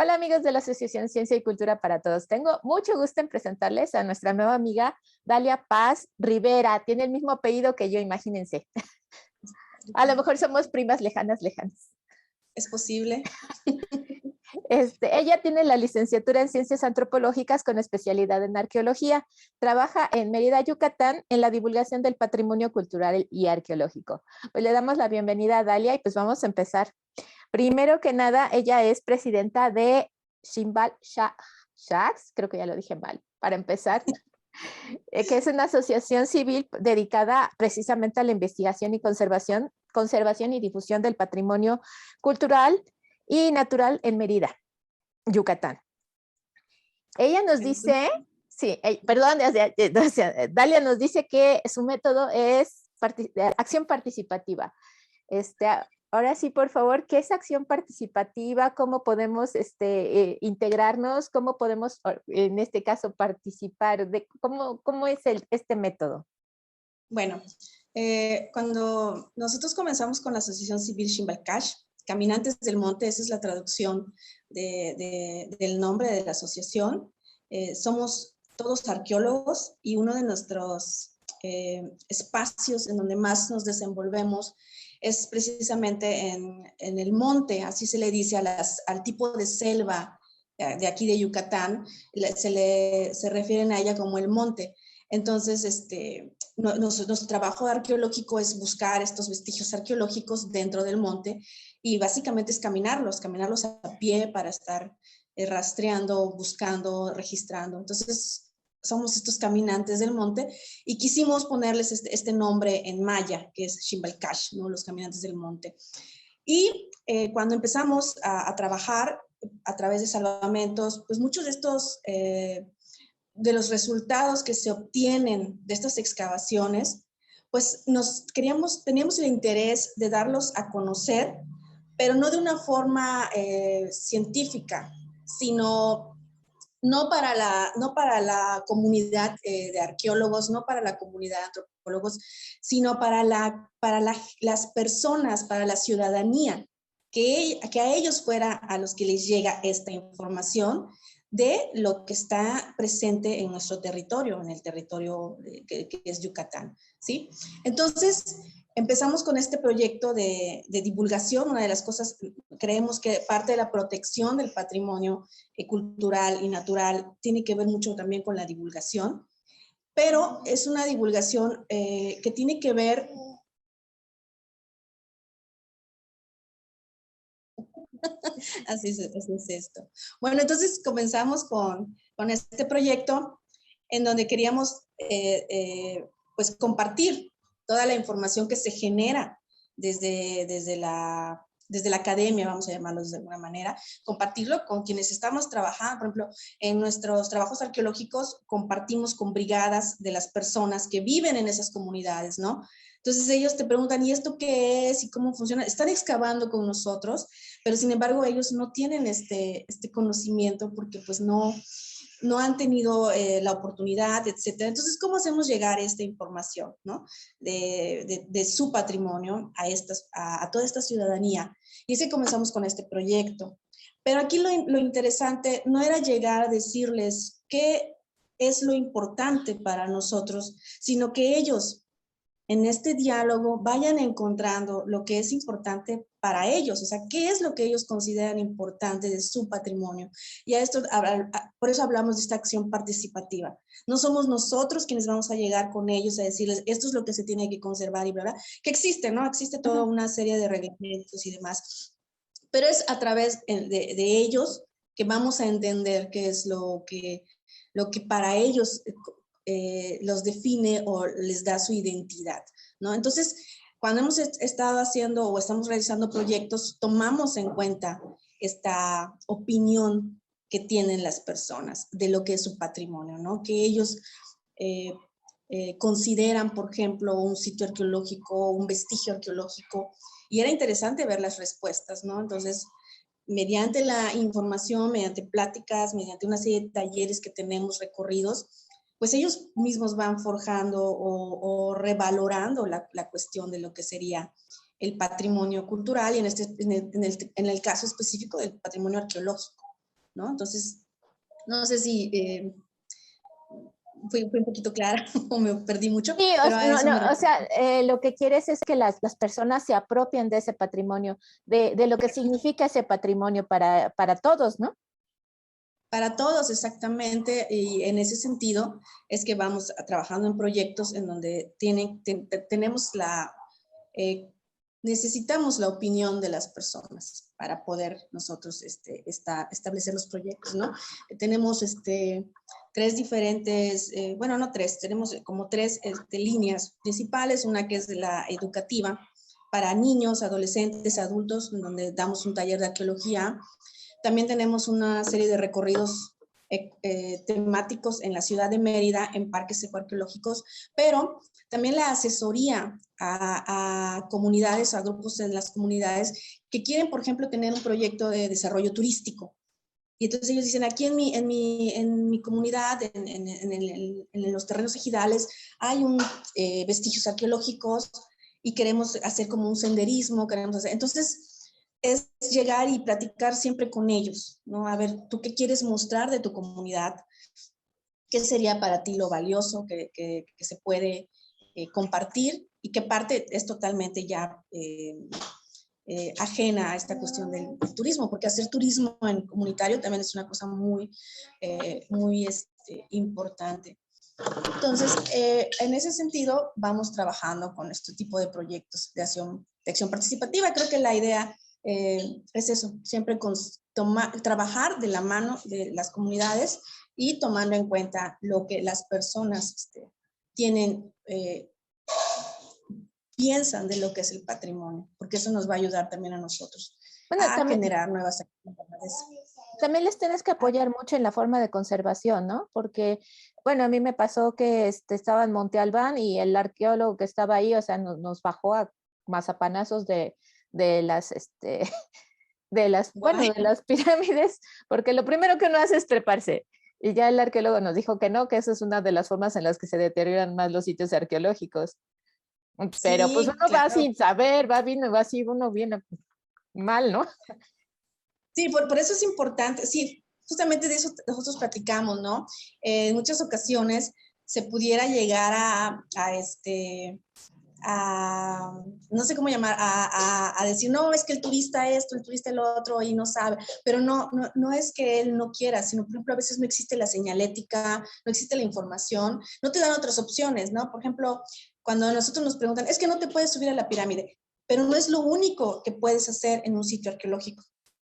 Hola amigos de la Asociación Ciencia y Cultura para Todos. Tengo mucho gusto en presentarles a nuestra nueva amiga Dalia Paz Rivera. Tiene el mismo apellido que yo, imagínense. A lo mejor somos primas lejanas. ¿Es posible? Ella tiene la licenciatura en Ciencias Antropológicas con especialidad en Arqueología. Trabaja en Mérida, Yucatán, en la divulgación del patrimonio cultural y arqueológico. Pues le damos la bienvenida a Dalia y pues vamos a empezar. Primero que nada, ella es presidenta de Shimbal Shacks, creo que ya lo dije mal, para empezar, que es una asociación civil dedicada precisamente a la investigación y conservación y difusión del patrimonio cultural y natural en Mérida, Yucatán. Ella nos dice, Dalia nos dice que su método es acción participativa. Ahora sí, por favor, ¿qué es acción participativa? ¿Cómo podemos integrarnos? ¿Cómo podemos, en este caso, participar? ¿Cómo es este método? Bueno, cuando nosotros comenzamos con la Asociación Civil Ximbalcash, Caminantes del Monte, esa es la traducción del nombre de la asociación. Somos todos arqueólogos y uno de nuestros espacios en donde más nos desenvolvemos es precisamente en el monte, así se le dice al tipo de selva de aquí de Yucatán, se refieren a ella como el monte. Entonces, nuestro trabajo arqueológico es buscar estos vestigios arqueológicos dentro del monte y básicamente es caminarlos a pie para estar rastreando, buscando, registrando. Entonces, somos estos caminantes del monte y quisimos ponerles este nombre en maya, que es Ximbalcash, ¿no? Los caminantes del monte. Y cuando empezamos a trabajar a través de salvamentos, pues muchos de estos, de los resultados que se obtienen de estas excavaciones, pues teníamos el interés de darlos a conocer, pero no de una forma científica, sino no para la comunidad de arqueólogos, no para la comunidad de antropólogos, sino para las personas, para la ciudadanía, que a ellos fuera a los que les llega esta información de lo que está presente en nuestro territorio, en el territorio que es Yucatán, ¿sí? Entonces, empezamos con este proyecto de divulgación. Una de las cosas, creemos que parte de la protección del patrimonio cultural y natural tiene que ver mucho también con la divulgación, pero es una divulgación que tiene que ver... Así es esto. Bueno, entonces comenzamos con este proyecto en donde queríamos pues compartir toda la información que se genera desde la academia, vamos a llamarlo de alguna manera, compartirlo con quienes estamos trabajando. Por ejemplo, en nuestros trabajos arqueológicos compartimos con brigadas de las personas que viven en esas comunidades, ¿no? Entonces ellos te preguntan, ¿y esto qué es? ¿Y cómo funciona? Están excavando con nosotros, pero sin embargo ellos no tienen este conocimiento porque pues no han tenido la oportunidad, etcétera. Entonces, ¿cómo hacemos llegar esta información, ¿no? de su patrimonio a toda esta ciudadanía? Y así comenzamos con este proyecto. Pero aquí lo interesante no era llegar a decirles qué es lo importante para nosotros, sino que ellos en este diálogo vayan encontrando lo que es importante para ellos, o sea, qué es lo que ellos consideran importante de su patrimonio. Y por eso hablamos de esta acción participativa. No somos nosotros quienes vamos a llegar con ellos a decirles, esto es lo que se tiene que conservar y bla, bla, que existe, ¿no? Existe toda una serie de reglamentos y demás, pero es a través de ellos que vamos a entender qué es lo que para ellos los define o les da su identidad, ¿no? Entonces, cuando hemos estado haciendo o estamos realizando proyectos, tomamos en cuenta esta opinión que tienen las personas de lo que es su patrimonio, ¿no? Que ellos consideran, por ejemplo, un sitio arqueológico, un vestigio arqueológico, y era interesante ver las respuestas, ¿no? Entonces, mediante la información, mediante pláticas, mediante una serie de talleres que tenemos recorridos, pues ellos mismos van forjando o revalorando la cuestión de lo que sería el patrimonio cultural y en el caso específico del patrimonio arqueológico. ¿no? Entonces, no sé si fui un poquito clara o me perdí mucho, Sí, pero a eso me o refiero. sea, lo que quieres es que las personas se apropien de ese patrimonio, de lo que significa ese patrimonio para todos, ¿no? Para todos, exactamente, y en ese sentido es que vamos trabajando en proyectos en donde tenemos eh, necesitamos la opinión de las personas para poder nosotros establecer los proyectos, ¿no? Tenemos tres diferentes, bueno, no tres, tenemos como tres líneas principales, una que es la educativa para niños, adolescentes, adultos, en donde damos un taller de arqueología. También tenemos una serie de recorridos temáticos en la ciudad de Mérida, en parques ecoarqueológicos, pero también la asesoría a comunidades, a grupos en las comunidades que quieren, por ejemplo, tener un proyecto de desarrollo turístico. Y entonces ellos dicen, aquí en mi comunidad, en los terrenos ejidales, hay vestigios arqueológicos y queremos hacer como un senderismo, queremos hacer. Entonces, es llegar y platicar siempre con ellos, ¿no? A ver, ¿tú qué quieres mostrar de tu comunidad? ¿Qué sería para ti lo valioso que se puede compartir? ¿Y qué parte es totalmente ya ajena a esta cuestión del turismo? Porque hacer turismo en comunitario también es una cosa muy importante. Entonces, en ese sentido, vamos trabajando con este tipo de proyectos de acción participativa. Creo que la idea es eso, siempre trabajar de la mano de las comunidades y tomando en cuenta lo que las personas tienen, piensan de lo que es el patrimonio, porque eso nos va a ayudar también a nosotros Bueno, a generar nuevas actividades. también les tienes que apoyar mucho en la forma de conservación, ¿no? Porque, bueno, a mí me pasó que estaba en Monte Albán y el arqueólogo que estaba ahí, o sea, nos bajó a mazapanazos de las, bueno, Guay. de las pirámides, porque lo primero que uno hace es treparse. Y ya el arqueólogo nos dijo que no, que eso es una de las formas en las que se deterioran más los sitios arqueológicos. Pero pues uno Sí, va claro. sin saber, va así, uno viene mal, ¿no? Sí, por eso es importante, sí, justamente de eso nosotros platicamos, ¿no? En muchas ocasiones se pudiera llegar no sé cómo llamar, a decir, no, es que el turista esto, el turista el otro, y no sabe, pero no es que él no quiera, sino, por ejemplo, a veces no existe la señalética, no existe la información, no te dan otras opciones, ¿no? Por ejemplo, cuando a nosotros nos preguntan, es que no te puedes subir a la pirámide, pero no es lo único que puedes hacer en un sitio arqueológico.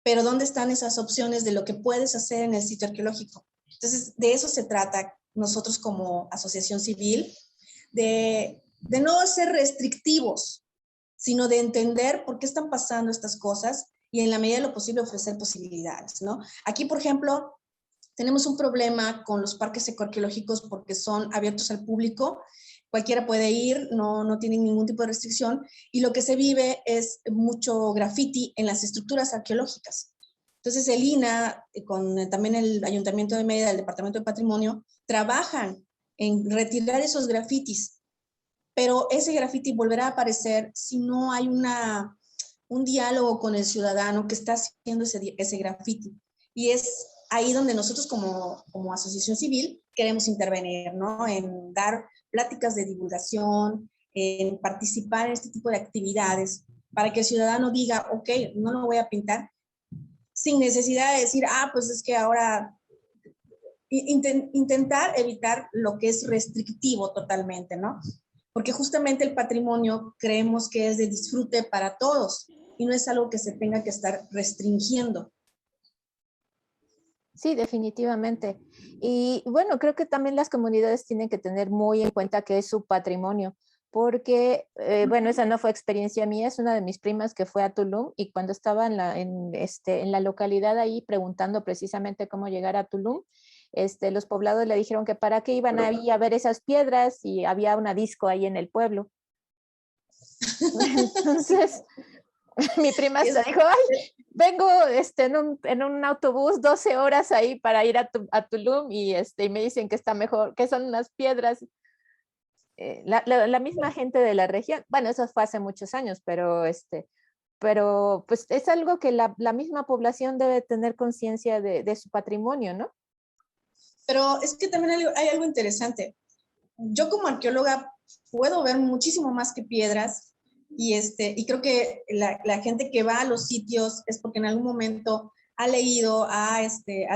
Pero ¿dónde están esas opciones de lo que puedes hacer en el sitio arqueológico? Entonces, de eso se trata nosotros como asociación civil, de no ser restrictivos, sino de entender por qué están pasando estas cosas y en la medida de lo posible ofrecer posibilidades, ¿no? Aquí, por ejemplo, tenemos un problema con los parques ecoarqueológicos porque son abiertos al público, cualquiera puede ir, no tienen ningún tipo de restricción, y lo que se vive es mucho graffiti en las estructuras arqueológicas. Entonces el INA, con también el Ayuntamiento de Mérida, el Departamento de Patrimonio, trabajan en retirar esos grafitis, pero ese graffiti volverá a aparecer si no hay un diálogo con el ciudadano que está haciendo ese graffiti. Y es ahí donde nosotros como asociación civil queremos intervenir, ¿no? En dar pláticas de divulgación, en participar en este tipo de actividades para que el ciudadano diga, ok, no lo voy a pintar, sin necesidad de decir, pues es que ahora intentar evitar lo que es restrictivo totalmente, ¿no? Porque justamente el patrimonio creemos que es de disfrute para todos y no es algo que se tenga que estar restringiendo. Sí, definitivamente. Y bueno, creo que también las comunidades tienen que tener muy en cuenta que es su patrimonio, porque, bueno, esa no fue experiencia mía, es una de mis primas que fue a Tulum y cuando estaba en la localidad ahí preguntando precisamente cómo llegar a Tulum, los poblados le dijeron que para qué iban ahí a ver esas piedras y había una disco ahí en el pueblo. Entonces, mi prima hasta dijo, ay, vengo en un autobús 12 horas ahí para ir a Tulum y me dicen que está mejor, que son unas piedras. La misma gente de la región, bueno, eso fue hace muchos años, pero pero pues es algo que la misma población debe tener conciencia de su patrimonio, ¿no? Pero es que también hay algo interesante. Yo como arqueóloga puedo ver muchísimo más que piedras y creo que la gente que va a los sitios es porque en algún momento ha leído, ha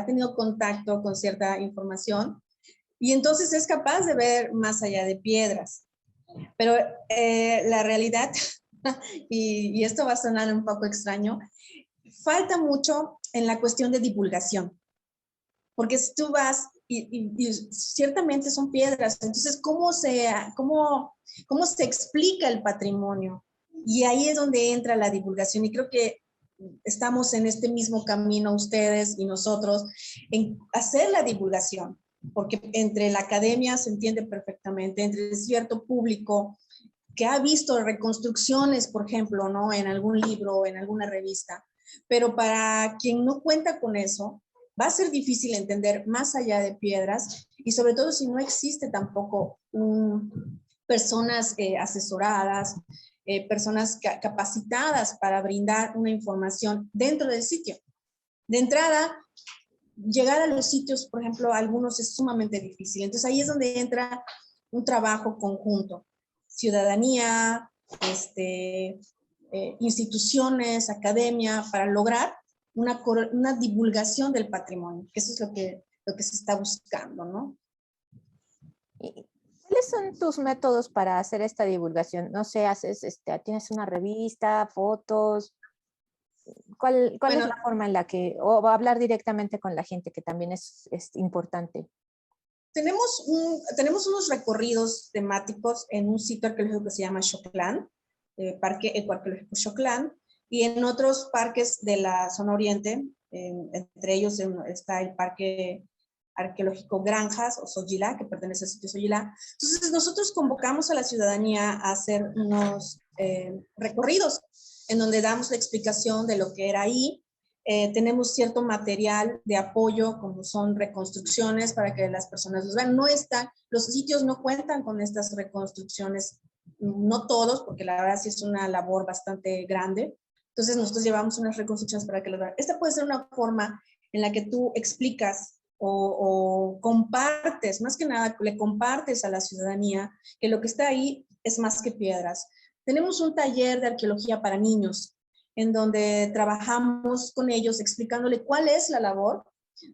tenido contacto con cierta información y entonces es capaz de ver más allá de piedras. Pero la realidad, y esto va a sonar un poco extraño, falta mucho en la cuestión de divulgación. Porque si tú vas y ciertamente son piedras, entonces, ¿cómo se explica el patrimonio? Y ahí es donde entra la divulgación y creo que estamos en este mismo camino ustedes y nosotros en hacer la divulgación, porque entre la academia se entiende perfectamente, entre cierto público que ha visto reconstrucciones, por ejemplo, ¿no? En algún libro, en alguna revista, pero para quien no cuenta con eso, va a ser difícil entender más allá de piedras y sobre todo si no existe tampoco personas asesoradas, personas capacitadas para brindar una información dentro del sitio. De entrada, llegar a los sitios, por ejemplo, algunos es sumamente difícil. Entonces ahí es donde entra un trabajo conjunto. Ciudadanía, instituciones, academia, para lograr una divulgación del patrimonio, que eso es lo que se está buscando, ¿no? ¿Cuáles son tus métodos para hacer esta divulgación? No sé, tienes una revista, fotos. ¿Cuál es Bueno, la forma en la que, o va a hablar directamente con la gente, que también es importante? tenemos unos recorridos temáticos en un sitio arqueológico que se llama Xoclán, Parque Ecoarqueológico Xoclán, y en otros parques de la zona oriente, entre ellos está el Parque Arqueológico Granjas o Soyilá, que pertenece al sitio Soyilá. Entonces nosotros convocamos a la ciudadanía a hacer unos recorridos en donde damos la explicación de lo que era ahí. Tenemos cierto material de apoyo, como son reconstrucciones para que las personas los vean. Los sitios no cuentan con estas reconstrucciones, no todos, porque la verdad sí es una labor bastante grande. Entonces nosotros llevamos unas reconstrucciones para que los vean. Esta puede ser una forma en la que tú explicas o compartes, más que nada le compartes a la ciudadanía que lo que está ahí es más que piedras. Tenemos un taller de arqueología para niños en donde trabajamos con ellos explicándole cuál es la labor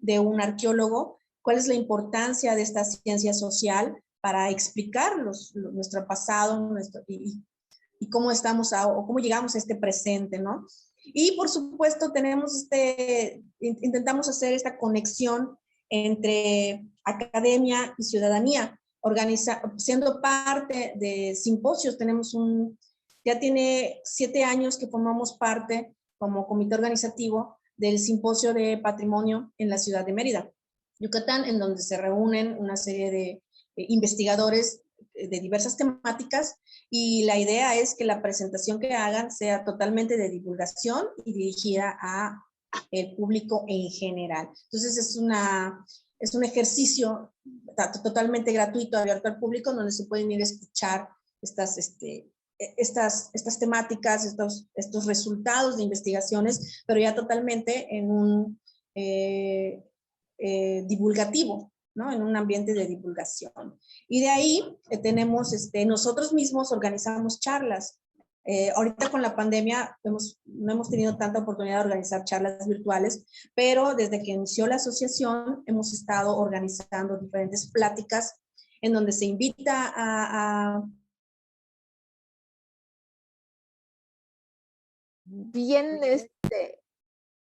de un arqueólogo, cuál es la importancia de esta ciencia social para explicar nuestro pasado y cómo estamos o cómo llegamos a este presente, ¿no? Y por supuesto intentamos hacer esta conexión entre academia y ciudadanía, siendo parte de simposios. Ya tiene 7 años que formamos parte como comité organizativo del simposio de patrimonio en la ciudad de Mérida, Yucatán, en donde se reúnen una serie de investigadores de diversas temáticas y la idea es que la presentación que hagan sea totalmente de divulgación y dirigida a el público en general. Entonces es un ejercicio totalmente gratuito, abierto al público, donde se pueden ir a escuchar estas temáticas, estos resultados de investigaciones, pero ya totalmente en un divulgativo, ¿no? En un ambiente de divulgación. Y de ahí nosotros mismos organizamos charlas. Ahorita con la pandemia no hemos tenido tanta oportunidad de organizar charlas virtuales, pero desde que inició la asociación hemos estado organizando diferentes pláticas en donde se invita Bien,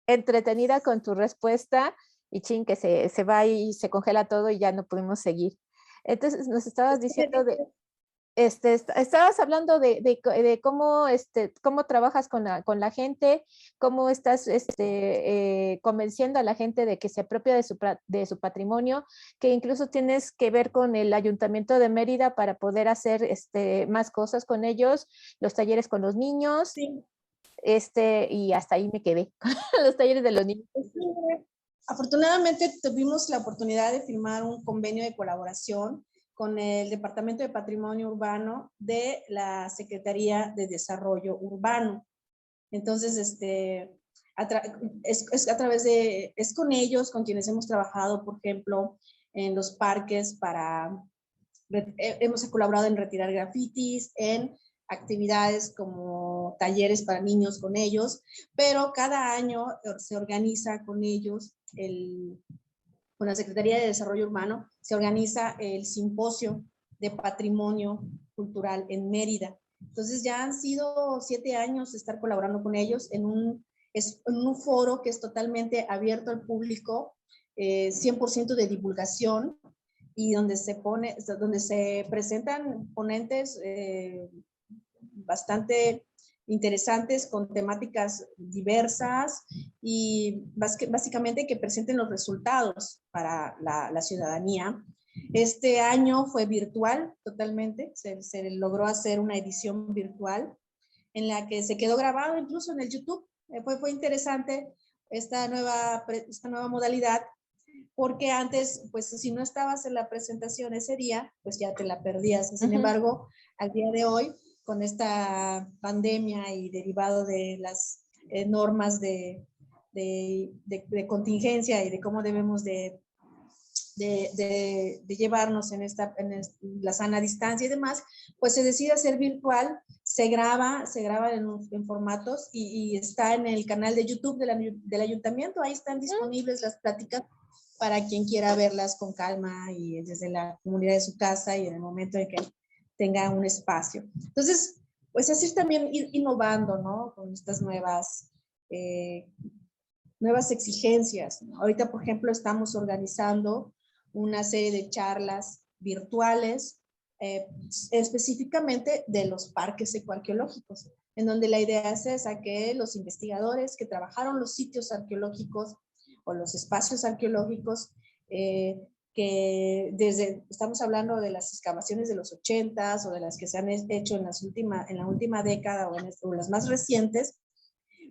entretenida con tu respuesta, y chin, que se va y se congela todo y ya no pudimos seguir. Entonces, nos estabas diciendo estabas hablando de cómo, cómo trabajas con la gente, cómo estás convenciendo a la gente de que se apropia de su patrimonio, que incluso tienes que ver con el Ayuntamiento de Mérida para poder hacer más cosas con ellos, los talleres con los niños. Sí. Y hasta ahí me quedé, los talleres de los niños. Afortunadamente tuvimos la oportunidad de firmar un convenio de colaboración con el Departamento de Patrimonio Urbano de la Secretaría de Desarrollo Urbano. Entonces, es a través de, es con ellos con quienes hemos trabajado, por ejemplo, en los parques hemos colaborado en retirar grafitis, en actividades como talleres para niños con ellos, pero cada año se organiza con ellos, con la Secretaría de Desarrollo Urbano, se organiza el simposio de patrimonio cultural en Mérida. Entonces ya han sido 7 años de estar colaborando con ellos en un foro que es totalmente abierto al público, 100% de divulgación, y donde se presentan ponentes bastante interesantes con temáticas diversas y básicamente que presenten los resultados para la ciudadanía. Este año fue virtual totalmente, se logró hacer una edición virtual en la que se quedó grabado incluso en el YouTube. Fue interesante esta nueva modalidad, porque antes, pues si no estabas en la presentación ese día, pues ya te la perdías. Sin embargo, al día de hoy, con esta pandemia y derivado de las normas de contingencia y de cómo debemos de llevarnos en la sana distancia y demás, pues se decide hacer virtual, se graba en formatos y está en el canal de YouTube del ayuntamiento. Ahí están disponibles las pláticas para quien quiera verlas con calma y desde la comunidad de su casa y en el momento en que tenga un espacio. Entonces, pues así también ir innovando, ¿no? Con estas nuevas exigencias, ¿no? Ahorita, por ejemplo, estamos organizando una serie de charlas virtuales específicamente de los parques ecoarqueológicos, en donde la idea es esa, que los investigadores que trabajaron los sitios arqueológicos o los espacios arqueológicos, que estamos hablando de las excavaciones de los 80s o de las que se han hecho en la última década o las más recientes,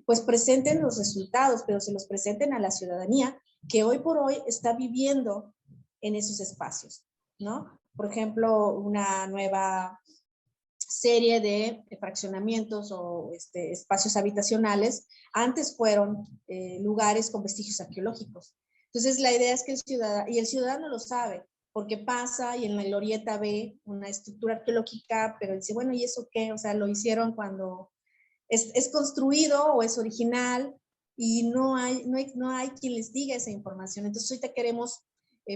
pues presenten los resultados, pero se los presenten a la ciudadanía que hoy por hoy está viviendo en esos espacios, ¿no? Por ejemplo, una nueva serie de fraccionamientos o espacios habitacionales, antes fueron lugares con vestigios arqueológicos. Entonces, la idea es que el ciudadano lo sabe, porque pasa y en la glorieta ve una estructura arqueológica, pero dice, bueno, ¿y eso qué? O sea, lo hicieron cuando es construido o es original y no hay quien les diga esa información. Entonces, ahorita queremos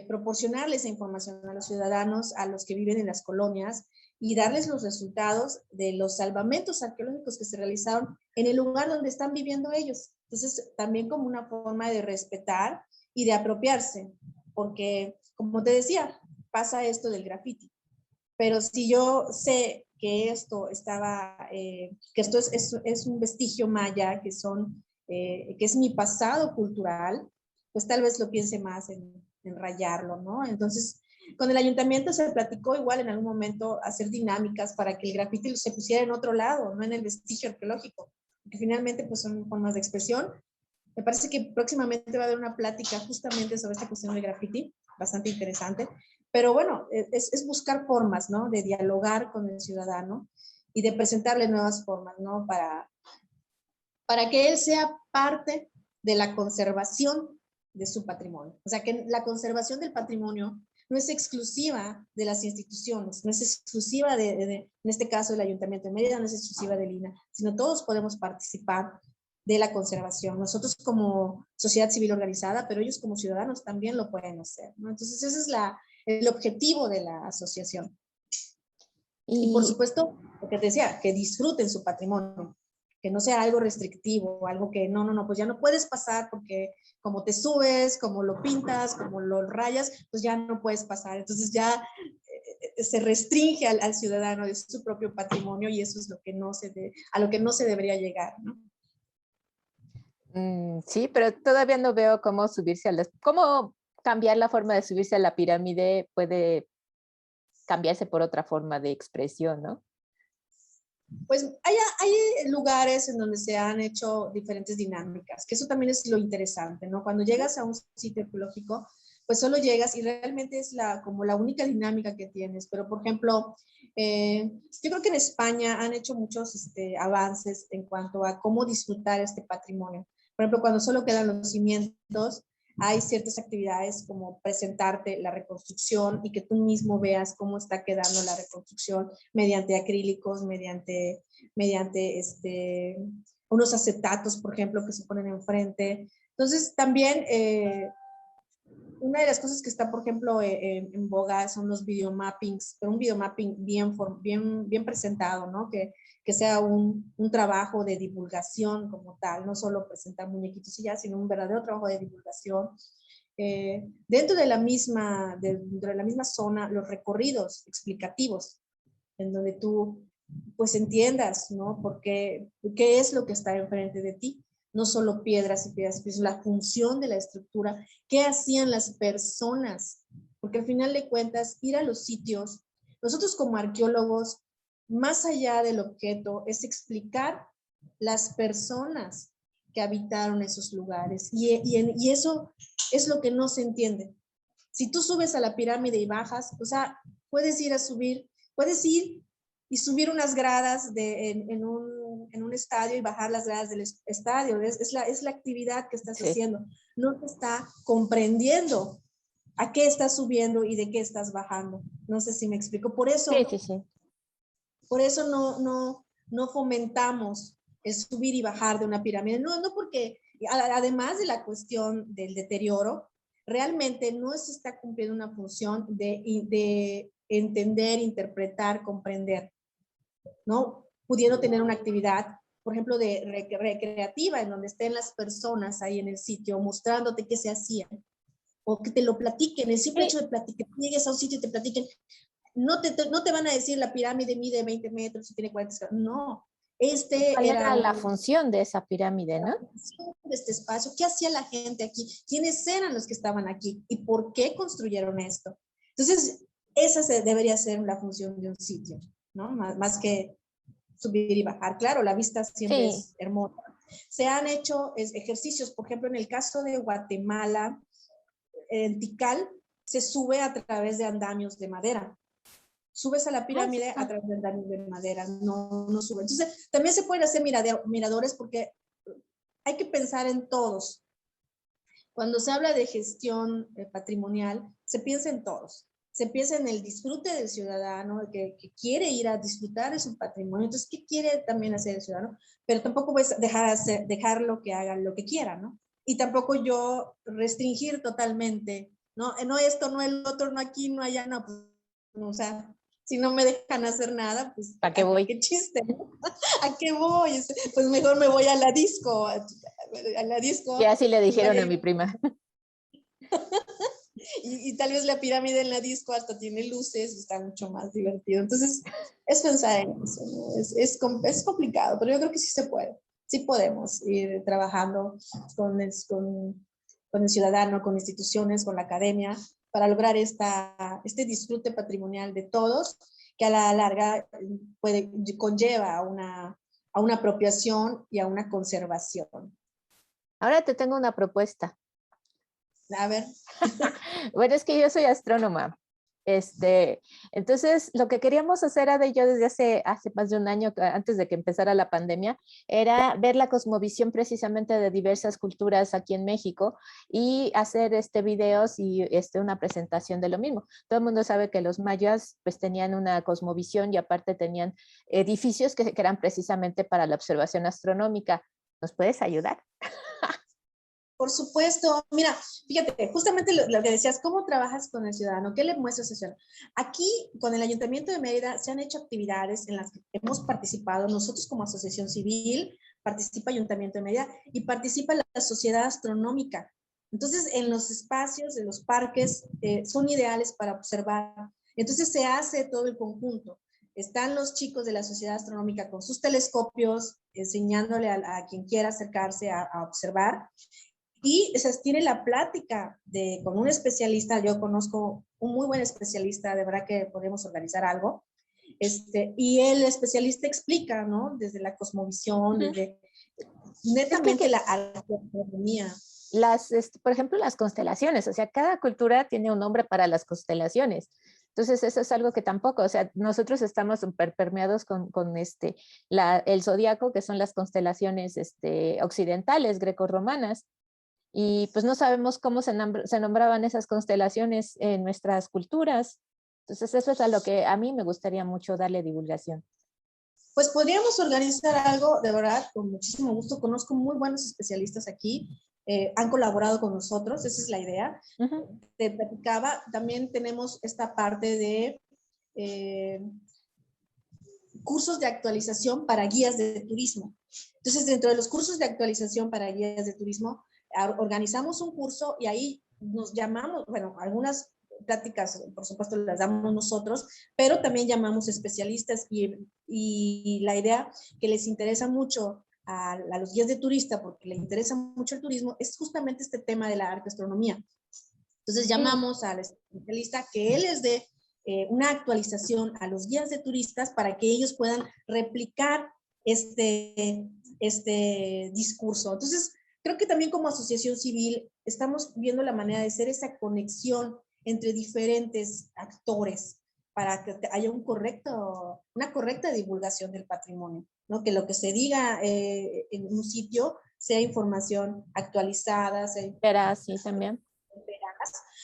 proporcionarle esa información a los ciudadanos, a los que viven en las colonias, y darles los resultados de los salvamentos arqueológicos que se realizaron en el lugar donde están viviendo ellos. Entonces, también como una forma de respetar y de apropiarse, porque, como te decía, pasa esto del graffiti. Pero si yo sé que esto es un vestigio maya, que es mi pasado cultural, pues tal vez lo piense más en rayarlo, ¿no? Entonces, con el ayuntamiento se platicó igual en algún momento hacer dinámicas para que el grafiti se pusiera en otro lado, no en el vestigio arqueológico, porque finalmente pues son formas de expresión. Me parece que próximamente va a haber una plática justamente sobre esta cuestión del grafiti, bastante interesante. Pero bueno, es buscar formas, ¿no? De dialogar con el ciudadano y de presentarle nuevas formas, ¿no? Para que él sea parte de la conservación de su patrimonio. O sea, que la conservación del patrimonio no es exclusiva de las instituciones, no es exclusiva en este caso del Ayuntamiento de Mérida, no es exclusiva del INAH, sino todos podemos participar de la conservación. Nosotros como sociedad civil organizada, pero ellos como ciudadanos también lo pueden hacer, ¿no? Entonces ese es el objetivo de la asociación. Y por supuesto, lo que te decía, que disfruten su patrimonio, que no sea algo restrictivo, algo que no, pues ya no puedes pasar porque como te subes, como lo pintas, como lo rayas, pues ya no puedes pasar. Entonces ya se restringe al ciudadano de su propio patrimonio y eso es a lo que no se debería llegar, ¿no? Sí, pero todavía no veo cómo cómo cambiar la forma de subirse a la pirámide puede cambiarse por otra forma de expresión, ¿no? Pues hay lugares en donde se han hecho diferentes dinámicas, que eso también es lo interesante, ¿no? Cuando llegas a un sitio arqueológico, pues solo llegas y realmente es como la única dinámica que tienes. Pero, por ejemplo, yo creo que en España han hecho muchos avances en cuanto a cómo disfrutar este patrimonio. Por ejemplo, cuando solo quedan los cimientos, hay ciertas actividades como presentarte la reconstrucción y que tú mismo veas cómo está quedando la reconstrucción mediante acrílicos, mediante unos acetatos, por ejemplo, que se ponen enfrente. Entonces, también una de las cosas que está, por ejemplo, en boga son los videomappings, pero un videomapping bien presentado, ¿no? Que sea un trabajo de divulgación como tal, no solo presentar muñequitos y ya, sino un verdadero trabajo de divulgación. Dentro de la misma zona, los recorridos explicativos, en donde tú pues entiendas, ¿no? Qué es lo que está enfrente de ti. No solo piedras y piedras, sino la función de la estructura, qué hacían las personas, porque al final de cuentas, ir a los sitios, nosotros como arqueólogos, más allá del objeto, es explicar las personas que habitaron esos lugares, y eso es lo que no se entiende. Si tú subes a la pirámide y bajas, o sea, puedes ir y subir unas gradas en un estadio y bajar las gradas del estadio. Es la actividad que estás haciendo. No te está comprendiendo a qué estás subiendo y de qué estás bajando. No sé si me explico. Por eso, por eso no fomentamos el subir y bajar de una pirámide. No porque, además de la cuestión del deterioro, realmente no se está cumpliendo una función de entender, interpretar, comprender, ¿no? Pudiendo tener una actividad, por ejemplo, de recreativa, en donde estén las personas ahí en el sitio mostrándote qué se hacía, o que te lo platiquen, el simple hecho de platicar, que llegues a un sitio y te platiquen, no te van a decir la pirámide mide 20 metros y tiene 40, no. ¿Cuál era la función de esa pirámide, no? De este espacio, ¿qué hacía la gente aquí? ¿Quiénes eran los que estaban aquí? ¿Y por qué construyeron esto? Entonces, esa debería ser la función de un sitio, ¿no? Más que subir y bajar. Claro, la vista siempre es hermosa. Se han hecho ejercicios, por ejemplo, en el caso de Guatemala, en Tikal, se sube a través de andamios de madera. Subes a la pirámide a través de andamios de madera, no sube. Entonces, también se pueden hacer miradores porque hay que pensar en todos. Cuando se habla de gestión patrimonial, se piensa en todos. Se piensa en el disfrute del ciudadano, que quiere ir a disfrutar de su patrimonio. Entonces, ¿qué quiere también hacer el ciudadano? Pero tampoco puedes dejarlo que haga lo que quiera, ¿no? Y tampoco yo restringir totalmente, ¿no? No esto, no el otro, no aquí, no allá, no. Pues, o sea, si no me dejan hacer nada, pues ¿a qué voy? ¿Qué chiste? ¿A qué voy? Pues mejor me voy a la disco. A la disco. Y así le dijeron a mi prima. Y tal vez la pirámide en la disco hasta tiene luces y está mucho más divertido. Entonces, es pensar en eso, ¿no? Es complicado, pero yo creo que sí se puede. Sí podemos ir trabajando con el ciudadano, con instituciones, con la academia, para lograr este disfrute patrimonial de todos, que a la larga conlleva a una apropiación y a una conservación. Ahora te tengo una propuesta. A ver. Bueno, es que yo soy astrónoma. Entonces, lo que queríamos hacer, Ada y yo, desde hace más de un año, antes de que empezara la pandemia, era ver la cosmovisión precisamente de diversas culturas aquí en México y hacer videos y una presentación de lo mismo. Todo el mundo sabe que los mayas pues tenían una cosmovisión y aparte tenían edificios que eran precisamente para la observación astronómica. ¿Nos puedes ayudar? Por supuesto. Mira, fíjate, justamente lo que decías, ¿cómo trabajas con el ciudadano? ¿Qué le muestras al ciudadano? Aquí, con el Ayuntamiento de Mérida, se han hecho actividades en las que hemos participado nosotros como asociación civil, participa Ayuntamiento de Mérida y participa la Sociedad Astronómica. Entonces, en los espacios, en los parques, son ideales para observar. Entonces, se hace todo el conjunto. Están los chicos de la Sociedad Astronómica con sus telescopios, enseñándole a quien quiera acercarse a observar. Y se tiene la plática con un especialista. Yo conozco un muy buen especialista, de verdad que podemos organizar algo. Y el especialista explica, ¿no? Desde la cosmovisión, desde netamente la astronomía. por ejemplo, las constelaciones, o sea, cada cultura tiene un nombre para las constelaciones. Entonces, eso es algo que tampoco, o sea, nosotros estamos súper permeados con el zodiaco, que son las constelaciones occidentales, grecorromanas, y pues no sabemos cómo se nombraban esas constelaciones en nuestras culturas. Entonces, eso es a lo que a mí me gustaría mucho darle divulgación. Pues podríamos organizar algo, de verdad, con muchísimo gusto. Conozco muy buenos especialistas aquí, han colaborado con nosotros, esa es la idea. Te platicaba, también tenemos esta parte de cursos de actualización para guías de turismo. Entonces, dentro de los cursos de actualización para guías de turismo, organizamos un curso y ahí nos llamamos, bueno, algunas pláticas, por supuesto, las damos nosotros, pero también llamamos especialistas y la idea que les interesa mucho a los guías de turista, porque les interesa mucho el turismo, es justamente este tema de la arteastronomía. Entonces llamamos al especialista que él les dé una actualización a los guías de turistas para que ellos puedan replicar este discurso. Entonces, creo que también como asociación civil estamos viendo la manera de hacer esa conexión entre diferentes actores para que haya una correcta divulgación del patrimonio, ¿no? Que lo que se diga en un sitio sea información actualizada, sea veraz, sí, también.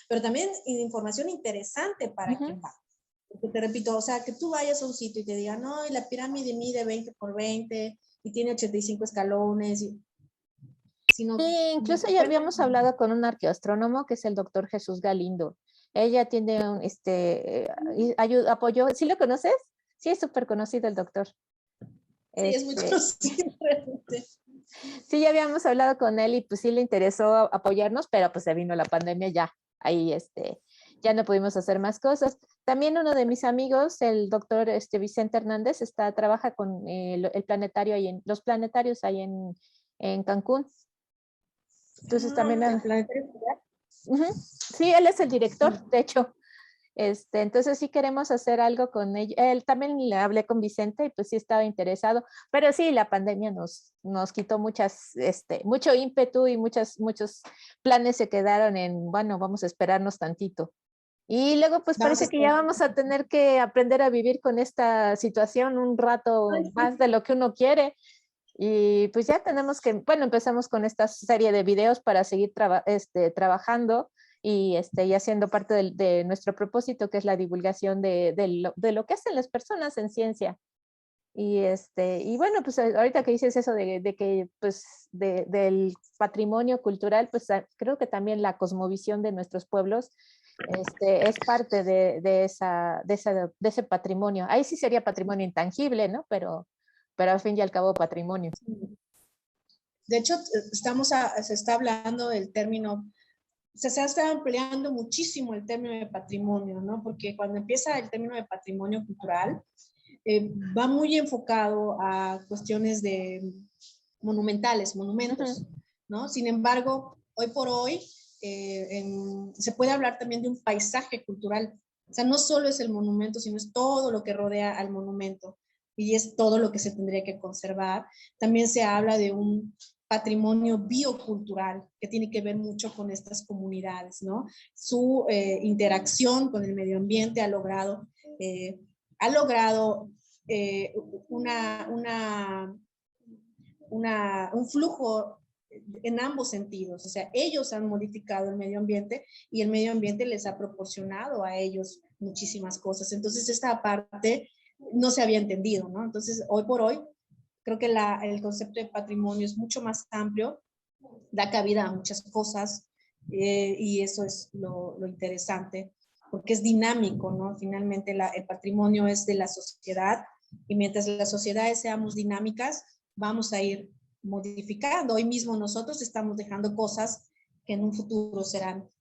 Pero también información interesante para quien va. Porque te repito, o sea, que tú vayas a un sitio y te digan, no, y la pirámide mide 20 por 20 y tiene 85 escalones. Sí, incluso ya habíamos hablado con un arqueoastrónomo que es el doctor Jesús Galindo. Ella tiene apoyó, ¿sí lo conoces? Sí, es súper conocido el doctor. Sí, es muy conocido realmente. Sí, ya habíamos hablado con él y pues sí le interesó apoyarnos, pero pues se vino la pandemia ya, ahí ya no pudimos hacer más cosas. También uno de mis amigos, el doctor Vicente Hernández, trabaja con el planetario los planetarios ahí en Cancún. Entonces también... ¿El planetario? Sí, él es el director, de hecho. Entonces sí queremos hacer algo con él. Él también le hablé con Vicente y pues sí estaba interesado, pero sí, la pandemia nos quitó mucho ímpetu y muchos planes se quedaron en, bueno, vamos a esperarnos tantito. Y luego pues parece que ya vamos a tener que aprender a vivir con esta situación un rato más de lo que uno quiere. Y pues ya tenemos que, bueno, empezamos con esta serie de videos para seguir trabajando y haciendo parte de nuestro propósito, que es la divulgación de lo que hacen las personas en ciencia. Y bueno, pues ahorita que dices eso de que, pues, del patrimonio cultural, pues creo que también la cosmovisión de nuestros pueblos es parte de ese patrimonio. Ahí sí sería patrimonio intangible, ¿no? Pero al fin y al cabo patrimonio. De hecho, se está hablando del término, se está ampliando muchísimo el término de patrimonio, ¿no? Porque cuando empieza el término de patrimonio cultural, va muy enfocado a cuestiones de monumentos, ¿no? Sin embargo, hoy por hoy se puede hablar también de un paisaje cultural. O sea, no solo es el monumento, sino es todo lo que rodea al monumento y es todo lo que se tendría que conservar. También se habla de un patrimonio biocultural que tiene que ver mucho con estas comunidades, ¿no? Su interacción con el medio ambiente ha logrado un flujo en ambos sentidos. O sea, ellos han modificado el medio ambiente y el medio ambiente les ha proporcionado a ellos muchísimas cosas. Entonces, esta parte no se había entendido, ¿no? Entonces, hoy por hoy, creo que el concepto de patrimonio es mucho más amplio, da cabida a muchas cosas y eso es lo interesante, porque es dinámico, ¿no? Finalmente, el patrimonio es de la sociedad y mientras las sociedades seamos dinámicas, vamos a ir modificando. Hoy mismo nosotros estamos dejando cosas que en un futuro serán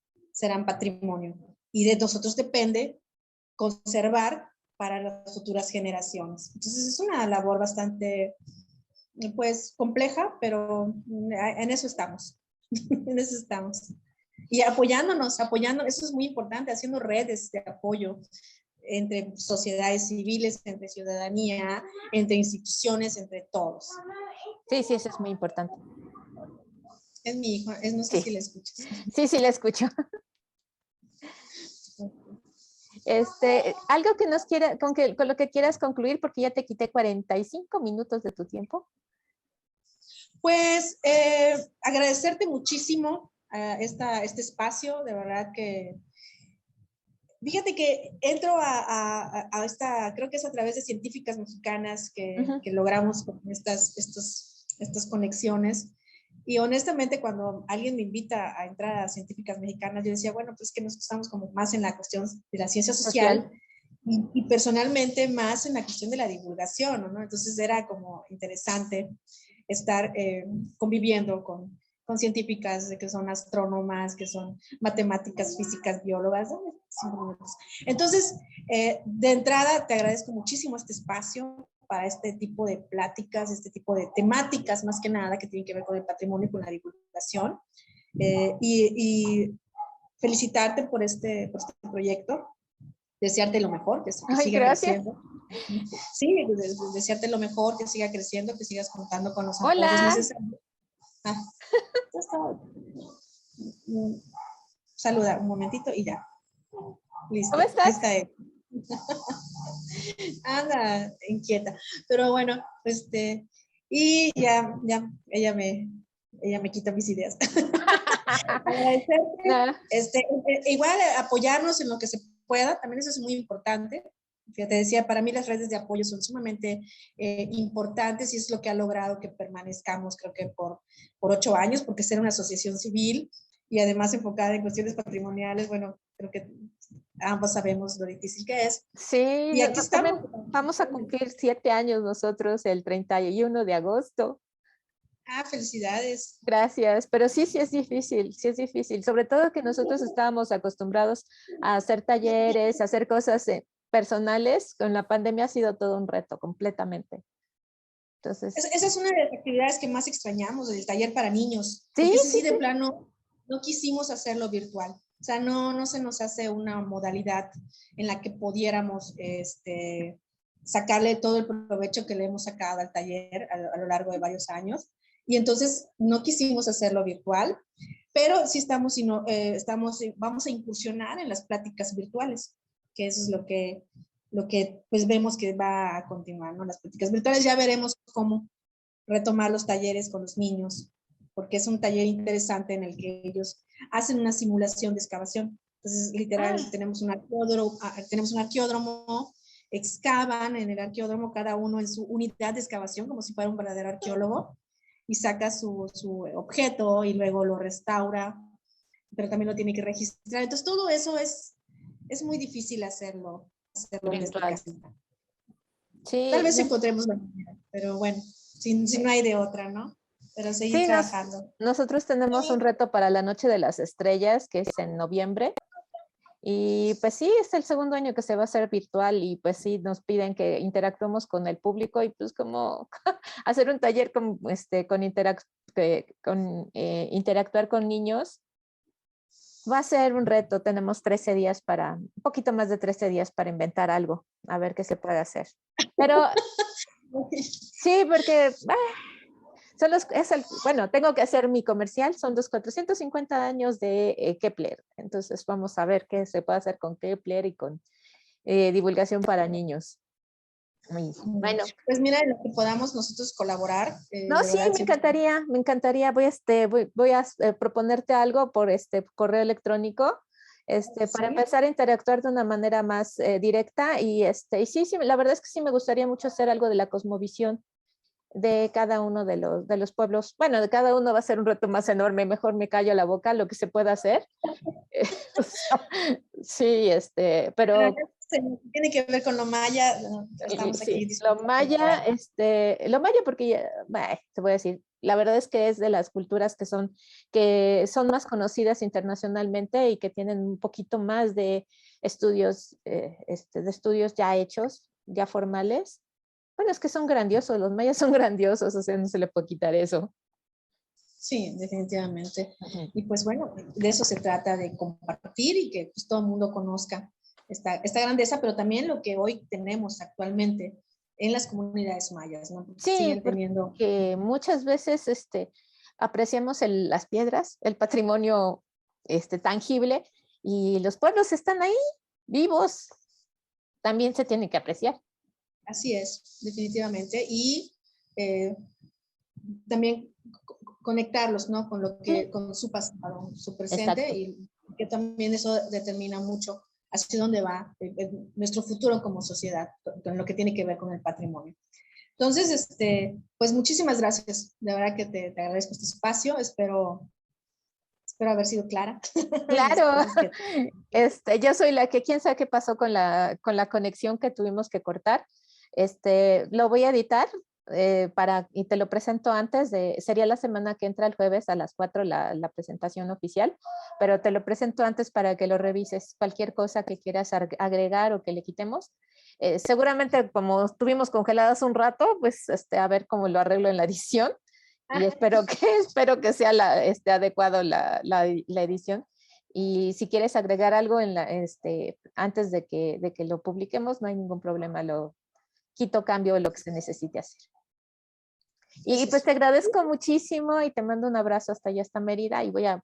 patrimonio y de nosotros depende conservar para las futuras generaciones. Entonces es una labor bastante, pues, compleja, pero en eso estamos. En eso estamos. Y apoyándonos, eso es muy importante, haciendo redes de apoyo entre sociedades civiles, entre ciudadanía, entre instituciones, entre todos. Sí, sí, eso es muy importante. Es mi hijo, no sé Sí, si le escuchas. sí, le escucho. Algo que nos quiera, con lo que quieras concluir, porque ya te quité 45 minutos de tu tiempo. Pues agradecerte muchísimo este espacio, de verdad que fíjate que entro a esta, creo que es a través de científicas mexicanas que logramos con estas conexiones. Y honestamente, cuando alguien me invita a entrar a científicas mexicanas, yo decía, bueno, pues que nos estamos como más en la cuestión de la ciencia social y personalmente más en la cuestión de la divulgación, ¿no? Entonces era como interesante estar conviviendo con científicas que son astrónomas, que son matemáticas, físicas, biólogas. Entonces, de entrada, te agradezco muchísimo este espacio para este tipo de pláticas, este tipo de temáticas, más que nada, que tienen que ver con el patrimonio y con la divulgación. Y felicitarte por este proyecto, desearte lo mejor, que Ay, siga gracias. creciendo. Sí, desearte lo mejor, que siga creciendo, que sigas contando con los apoyos Hola. necesarios. Saluda un momentito y ya. Listo. ¿Cómo estás? Ahí está él. Anda, inquieta. Pero bueno, y ya, ella me quita mis ideas. Agradecerte. Igual apoyarnos en lo que se pueda, también eso es muy importante. Fíjate, decía, para mí las redes de apoyo son sumamente importantes y es lo que ha logrado que permanezcamos, creo que por 8 años, porque ser una asociación civil y además enfocada en cuestiones patrimoniales, bueno, creo que ambos sabemos lo difícil que es. Sí, Y aquí también estamos. vamos a cumplir 7 años nosotros el 31 de agosto. Felicidades. Gracias, pero sí es difícil, sobre todo que nosotros estábamos acostumbrados a hacer talleres, a hacer cosas personales, con la pandemia ha sido todo un reto completamente. Entonces, esa es una de las actividades que más extrañamos, el taller para niños, sí, porque ese sí, sí de plano no quisimos hacerlo virtual, o sea, no se nos hace una modalidad en la que pudiéramos sacarle todo el provecho que le hemos sacado al taller a lo largo de varios años. Y entonces no quisimos hacerlo virtual, pero sí vamos a incursionar en las pláticas virtuales, que eso es lo que pues vemos que va a continuar, ¿no? Las pláticas virtuales, ya veremos cómo retomar los talleres con los niños, porque es un taller interesante en el que ellos hacen una simulación de excavación. Entonces, literal, tenemos un arqueódromo, excavan en el arqueódromo cada uno en su unidad de excavación, como si fuera un verdadero arqueólogo, y saca su objeto y luego lo restaura, pero también lo tiene que registrar. Entonces, todo eso es muy difícil hacerlo desde casa. Sí, Tal vez encontremos la manera, pero bueno, si no hay de otra, ¿no? Pero seguir sí, trabajando. nosotros tenemos un reto para la Noche de las Estrellas, que es en noviembre. Y pues sí, es el segundo año que se va a hacer virtual y pues sí, nos piden que interactuemos con el público y pues como hacer un taller con interactuar con niños. Va a ser un reto, tenemos 13 días un poquito más de 13 días para inventar algo, a ver qué se puede hacer. Pero sí, porque bueno, tengo que hacer mi comercial, son los 450 años de Kepler, entonces vamos a ver qué se puede hacer con Kepler y con divulgación para niños. Bueno. Pues mira, en lo que podamos nosotros colaborar. No, sí, me encantaría. Voy a proponerte algo por correo electrónico, para empezar a interactuar de una manera más directa y sí, la verdad es que sí me gustaría mucho hacer algo de la cosmovisión de cada uno de los pueblos. Bueno, de cada uno va a ser un reto más enorme, mejor me callo la boca, lo que se pueda hacer. Sí, pero tiene que ver con lo maya, estamos aquí. Sí, lo maya, porque te voy a decir, la verdad es que es de las culturas que son más conocidas internacionalmente y que tienen un poquito más de estudios, de estudios ya hechos, ya formales. Bueno, es que son grandiosos, los mayas son grandiosos, o sea, no se le puede quitar eso. Sí, definitivamente. Y pues bueno, de eso se trata, de compartir y que pues, todo el mundo conozca esta grandeza, pero también lo que hoy tenemos actualmente en las comunidades mayas, ¿no? Porque Sí, siguen teniendo... porque muchas veces, apreciemos las piedras, el patrimonio tangible, y los pueblos están ahí, vivos, también se tienen que apreciar. Así es, definitivamente. Y también conectarlos, ¿no? Con lo que, con su pasado, su presente, Exacto. y que también eso determina mucho hacia dónde va nuestro futuro como sociedad, con lo que tiene que ver con el patrimonio. Entonces, pues muchísimas gracias. De verdad que te agradezco este espacio. Espero haber sido clara. Claro, yo soy la que, quién sabe qué pasó con la conexión que tuvimos que cortar. Lo voy a editar y te lo presento antes sería la semana que entra, el jueves a las 4 la presentación oficial, pero te lo presento antes para que lo revises. Cualquier cosa que quieras agregar o que le quitemos. Seguramente como estuvimos congeladas un rato, pues a ver cómo lo arreglo en la edición. Y espero que sea adecuado la edición. Y si quieres agregar algo antes de que lo publiquemos, no hay ningún problema, lo quito, cambio lo que se necesite hacer. Y pues te agradezco muchísimo y te mando un abrazo hasta allá, hasta Mérida, y voy a